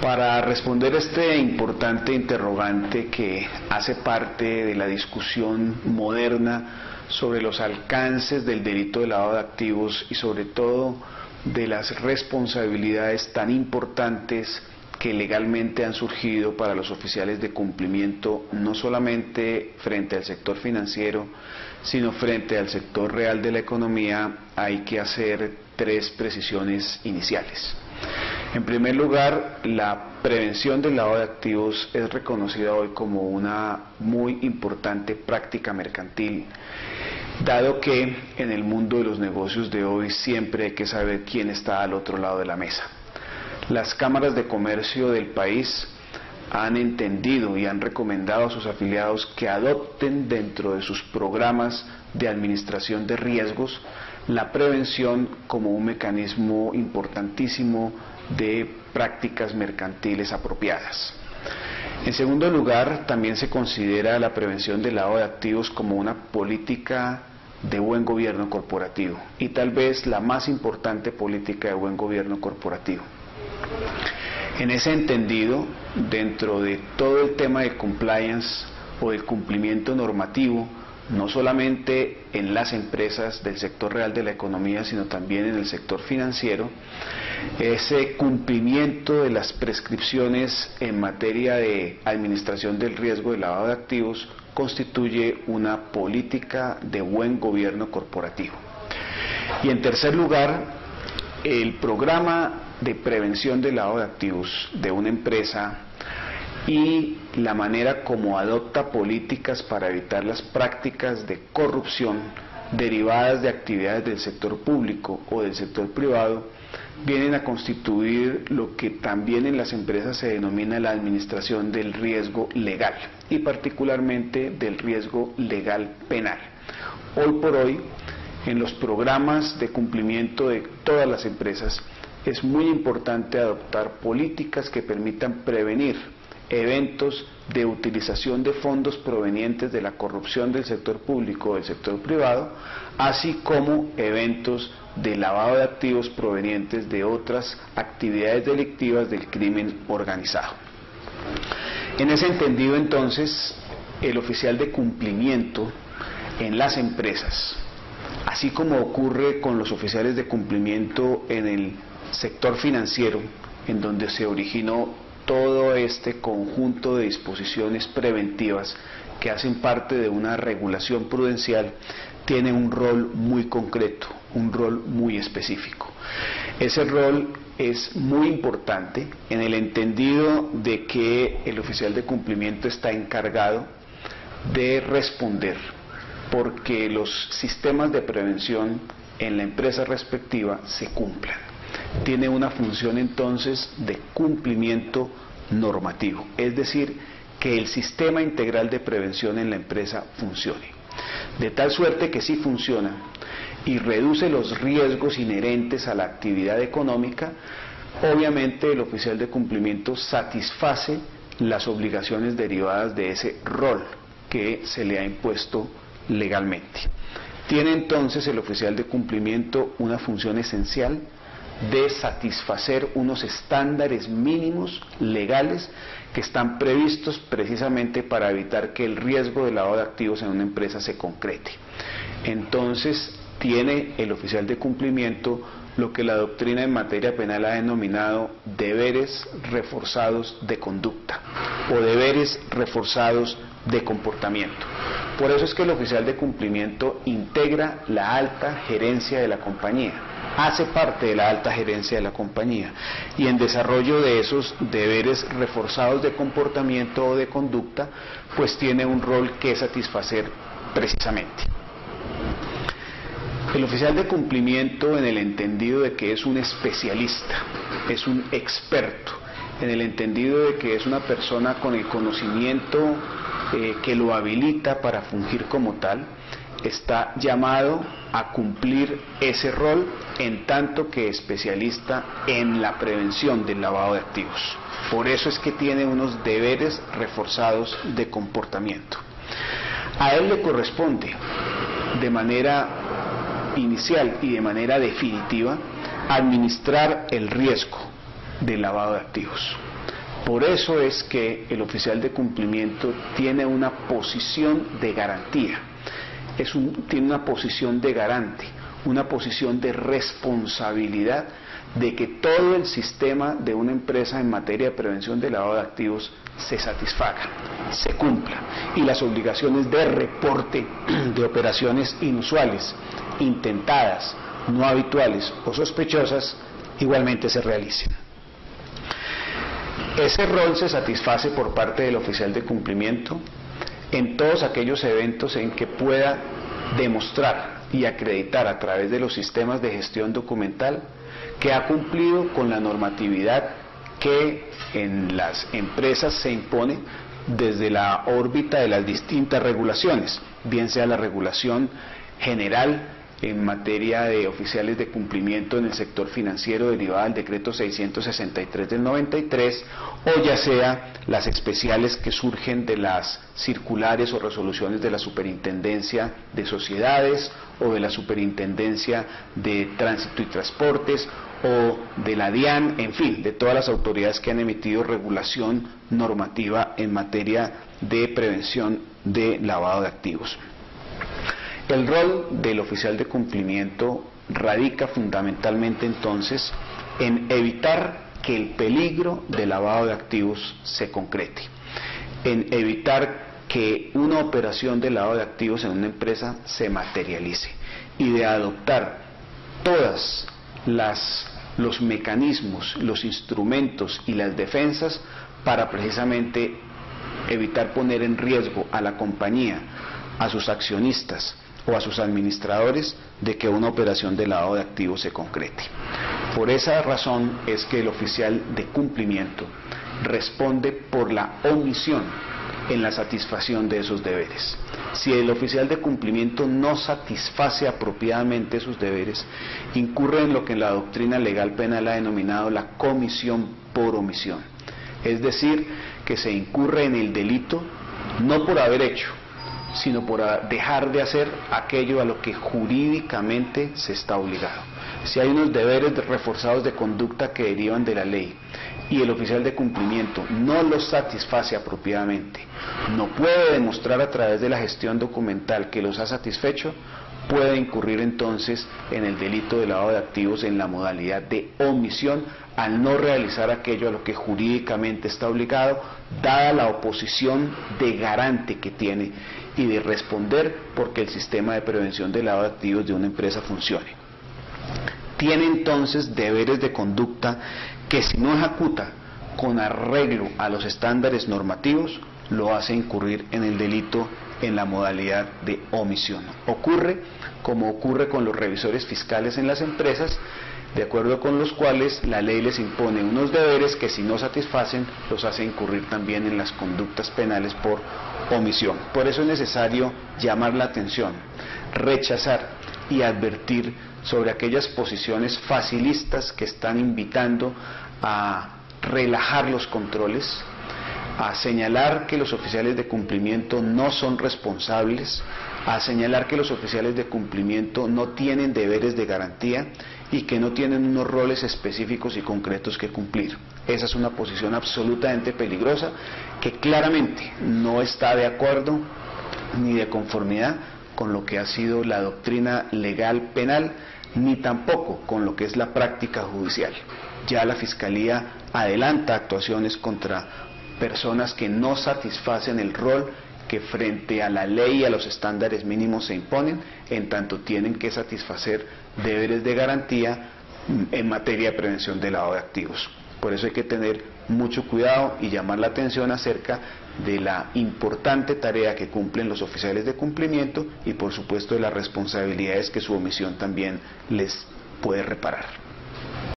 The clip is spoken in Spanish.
Para responder a este importante interrogante que hace parte de la discusión moderna sobre los alcances del delito de lavado de activos y sobre todo de las responsabilidades tan importantes que legalmente han surgido para los oficiales de cumplimiento, no solamente frente al sector financiero, sino frente al sector real de la economía, hay que hacer tres precisiones iniciales. En primer lugar, la prevención del lavado de activos es reconocida hoy como una muy importante práctica mercantil, dado que en el mundo de los negocios de hoy siempre hay que saber quién está al otro lado de la mesa. Las cámaras de comercio del país han entendido y han recomendado a sus afiliados que adopten dentro de sus programas de administración de riesgos la prevención como un mecanismo importantísimo de prácticas mercantiles apropiadas. En segundo lugar, también se considera la prevención del lavado de activos como una política de buen gobierno corporativo y tal vez la más importante política de buen gobierno corporativo. En ese entendido, dentro de todo el tema de compliance o del cumplimiento normativo, no solamente en las empresas del sector real de la economía, sino también en el sector financiero, ese cumplimiento de las prescripciones en materia de administración del riesgo de lavado de activos constituye una política de buen gobierno corporativo. Y en tercer lugar, el programa de prevención del lavado de activos de una empresa y la manera como adopta políticas para evitar las prácticas de corrupción derivadas de actividades del sector público o del sector privado vienen a constituir lo que también en las empresas se denomina la administración del riesgo legal y particularmente del riesgo legal penal. Hoy por hoy, en los programas de cumplimiento de todas las empresas, es muy importante adoptar políticas que permitan prevenir eventos de utilización de fondos provenientes de la corrupción del sector público o del sector privado, así como eventos de lavado de activos provenientes de otras actividades delictivas del crimen organizado. En ese entendido, entonces, el oficial de cumplimiento en las empresas, así como ocurre con los oficiales de cumplimiento en el sector financiero, en donde se originó todo este conjunto de disposiciones preventivas que hacen parte de una regulación prudencial, tiene un rol muy concreto, un rol muy específico. Ese rol es muy importante en el entendido de que el oficial de cumplimiento está encargado de responder porque los sistemas de prevención en la empresa respectiva se cumplan. Tiene una función entonces de cumplimiento normativo, es decir, que el sistema integral de prevención en la empresa funcione, de tal suerte que si funciona y reduce los riesgos inherentes a la actividad económica, obviamente el oficial de cumplimiento satisface las obligaciones derivadas de ese rol que se le ha impuesto legalmente. Tiene entonces el oficial de cumplimiento una función esencial de satisfacer unos estándares mínimos legales que están previstos precisamente para evitar que el riesgo de lavado de activos en una empresa se concrete. Entonces, tiene el oficial de cumplimiento lo que la doctrina en materia penal ha denominado deberes reforzados de conducta o deberes reforzados de comportamiento. Por eso es que el oficial de cumplimiento integra la alta gerencia de la compañía, hace parte de la alta gerencia de la compañía y en desarrollo de esos deberes reforzados de comportamiento o de conducta, pues tiene un rol que satisfacer precisamente. El oficial de cumplimiento, en el entendido de que es un especialista, es un experto, en el entendido de que es una persona con el conocimiento que lo habilita para fungir como tal, está llamado a cumplir ese rol en tanto que especialista en la prevención del lavado de activos. Por eso es que tiene unos deberes reforzados de comportamiento. A él le corresponde de manera inicial y de manera definitiva administrar el riesgo del lavado de activos. Por eso es que el oficial de cumplimiento tiene una posición de garantía, tiene una posición de garante, una posición de responsabilidad de que todo el sistema de una empresa en materia de prevención de lavado de activos se satisfaga, se cumpla y las obligaciones de reporte de operaciones inusuales, intentadas, no habituales o sospechosas igualmente se realicen. Ese rol se satisface por parte del oficial de cumplimiento en todos aquellos eventos en que pueda demostrar y acreditar a través de los sistemas de gestión documental que ha cumplido con la normatividad que en las empresas se impone desde la órbita de las distintas regulaciones, bien sea la regulación general en materia de oficiales de cumplimiento en el sector financiero derivada del decreto 663 del 93, o ya sea las especiales que surgen de las circulares o resoluciones de la Superintendencia de Sociedades o de la Superintendencia de Tránsito y Transportes o de la DIAN, en fin, de todas las autoridades que han emitido regulación normativa en materia de prevención de lavado de activos. El rol del oficial de cumplimiento radica fundamentalmente entonces en evitar que el peligro de lavado de activos se concrete, en evitar que una operación de lavado de activos en una empresa se materialice y de adoptar todos los mecanismos, los instrumentos y las defensas para precisamente evitar poner en riesgo a la compañía, a sus accionistas o a sus administradores de que una operación de lavado de activos se concrete. Por esa razón es que el oficial de cumplimiento responde por la omisión en la satisfacción de esos deberes. Si el oficial de cumplimiento no satisface apropiadamente sus deberes, incurre en lo que en la doctrina legal penal ha denominado la comisión por omisión. Es decir, que se incurre en el delito no por haber hecho, sino por dejar de hacer aquello a lo que jurídicamente se está obligado. Si hay unos deberes reforzados de conducta que derivan de la ley y el oficial de cumplimiento no los satisface apropiadamente, no puede demostrar a través de la gestión documental que los ha satisfecho, puede incurrir entonces en el delito de lavado de activos en la modalidad de omisión al no realizar aquello a lo que jurídicamente está obligado, dada la oposición de garante que tiene y de responder porque el sistema de prevención de lavado de activos de una empresa funcione. Tiene entonces deberes de conducta que si no ejecuta con arreglo a los estándares normativos, lo hace incurrir en el delito en la modalidad de omisión. Ocurre como ocurre con los revisores fiscales en las empresas, de acuerdo con los cuales la ley les impone unos deberes que si no satisfacen los hace incurrir también en las conductas penales por omisión. Por eso es necesario llamar la atención, rechazar y advertir sobre aquellas posiciones facilistas que están invitando a relajar los controles, a señalar que los oficiales de cumplimiento no son responsables, a señalar que los oficiales de cumplimiento no tienen deberes de garantía y que no tienen unos roles específicos y concretos que cumplir. Esa es una posición absolutamente peligrosa que claramente no está de acuerdo ni de conformidad con lo que ha sido la doctrina legal penal, ni tampoco con lo que es la práctica judicial. Ya la Fiscalía adelanta actuaciones contra personas que no satisfacen el rol que frente a la ley y a los estándares mínimos se imponen, en tanto tienen que satisfacer deberes de garantía en materia de prevención de lavado de activos. Por eso hay que tener mucho cuidado y llamar la atención acerca de la importante tarea que cumplen los oficiales de cumplimiento y por supuesto de las responsabilidades que su omisión también les puede reparar.